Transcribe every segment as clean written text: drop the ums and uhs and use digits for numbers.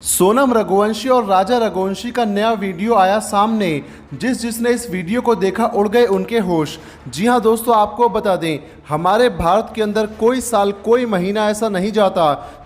सोनम रघुवंशी और राजा रघुवंशी का नया वीडियो आया सामने। जिसने इस वीडियो को देखा उड़ गए उनके होश। जी हां दोस्तों, आपको बता दें, हमारे भारत के अंदर कोई साल कोई महीना ऐसा नहीं जाता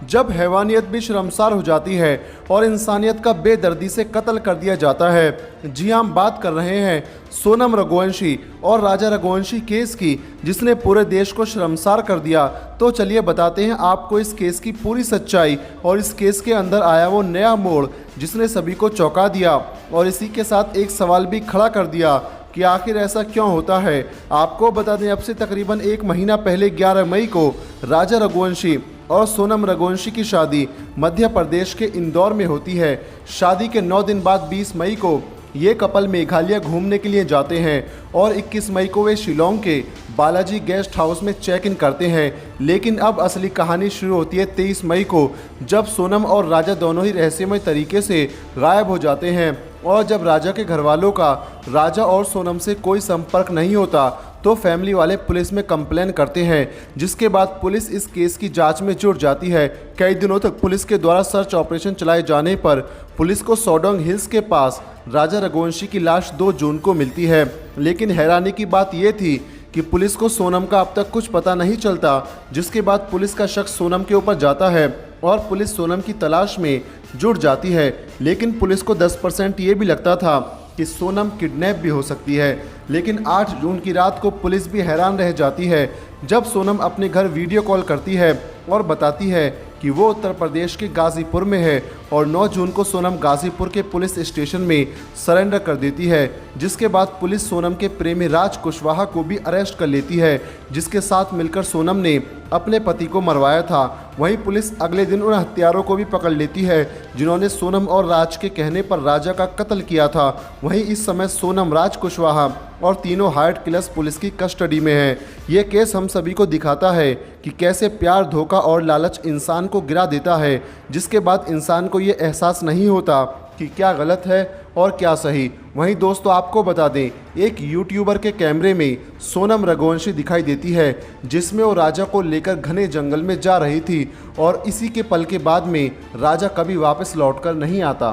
जब हैवानियत भी शर्मसार हो जाती है और इंसानियत का बेदर्दी से कत्ल कर दिया जाता है। जी हां, हम बात कर रहे हैं सोनम रघुवंशी और राजा रघुवंशी केस की, जिसने पूरे देश को शर्मसार कर दिया। तो चलिए बताते हैं आपको इस केस की पूरी सच्चाई और इस केस के अंदर आया वो नया मोड़ जिसने सभी को चौंका दिया और इसी के साथ एक सवाल भी खड़ा कर दिया कि आखिर ऐसा क्यों होता है। आपको बता दें, अब से तकरीबन एक महीना पहले 11 मई को राजा रघुवंशी और सोनम रघुवंशी की शादी मध्य प्रदेश के इंदौर में होती है। शादी के 9 दिन बाद 20 मई को ये कपल मेघालय घूमने के लिए जाते हैं और 21 मई को वे शिलोंग के बालाजी गेस्ट हाउस में चेक इन करते हैं। लेकिन अब असली कहानी शुरू होती है 23 मई को, जब सोनम और राजा दोनों ही रहस्यमय तरीके से गायब हो जाते हैं। और जब राजा के घर वालों का राजा और सोनम से कोई संपर्क नहीं होता तो फैमिली वाले पुलिस में कंप्लेन करते हैं, जिसके बाद पुलिस इस केस की जांच में जुट जाती है। कई दिनों तक पुलिस के द्वारा सर्च ऑपरेशन चलाए जाने पर पुलिस को सोडोंग हिल्स के पास राजा रघुवंशी की लाश 2 जून को मिलती है। लेकिन हैरानी की बात यह थी कि पुलिस को सोनम का अब तक कुछ पता नहीं चलता, जिसके बाद पुलिस का शक सोनम के ऊपर जाता है और पुलिस सोनम की तलाश में जुट जाती है। लेकिन पुलिस को 10% ये भी लगता था कि सोनम किडनैप भी हो सकती है। लेकिन 8 जून की रात को पुलिस भी हैरान रह जाती है जब सोनम अपने घर वीडियो कॉल करती है और बताती है कि वो उत्तर प्रदेश के गाज़ीपुर में है। और 9 जून को सोनम गाज़ीपुर के पुलिस स्टेशन में सरेंडर कर देती है, जिसके बाद पुलिस सोनम के प्रेमी राज कुशवाहा को भी अरेस्ट कर लेती है, जिसके साथ मिलकर सोनम ने अपने पति को मरवाया था। वहीं पुलिस अगले दिन उन हत्यारों को भी पकड़ लेती है जिन्होंने सोनम और राज के कहने पर राजा का कत्ल किया था। वहीं इस समय सोनम, राज कुशवाहा और तीनों हार्ट किलर्स पुलिस की कस्टडी में हैं। ये केस हम सभी को दिखाता है कि कैसे प्यार, धोखा और लालच इंसान को गिरा देता है, जिसके बाद इंसान को ये एहसास नहीं होता कि क्या गलत है और क्या सही। वहीं दोस्तों, आपको बता दें, एक यूट्यूबर के कैमरे में सोनम रघुवंशी दिखाई देती है जिसमें वो राजा को लेकर घने जंगल में जा रही थी और इसी के पल के बाद में राजा कभी वापस लौटकर नहीं आता।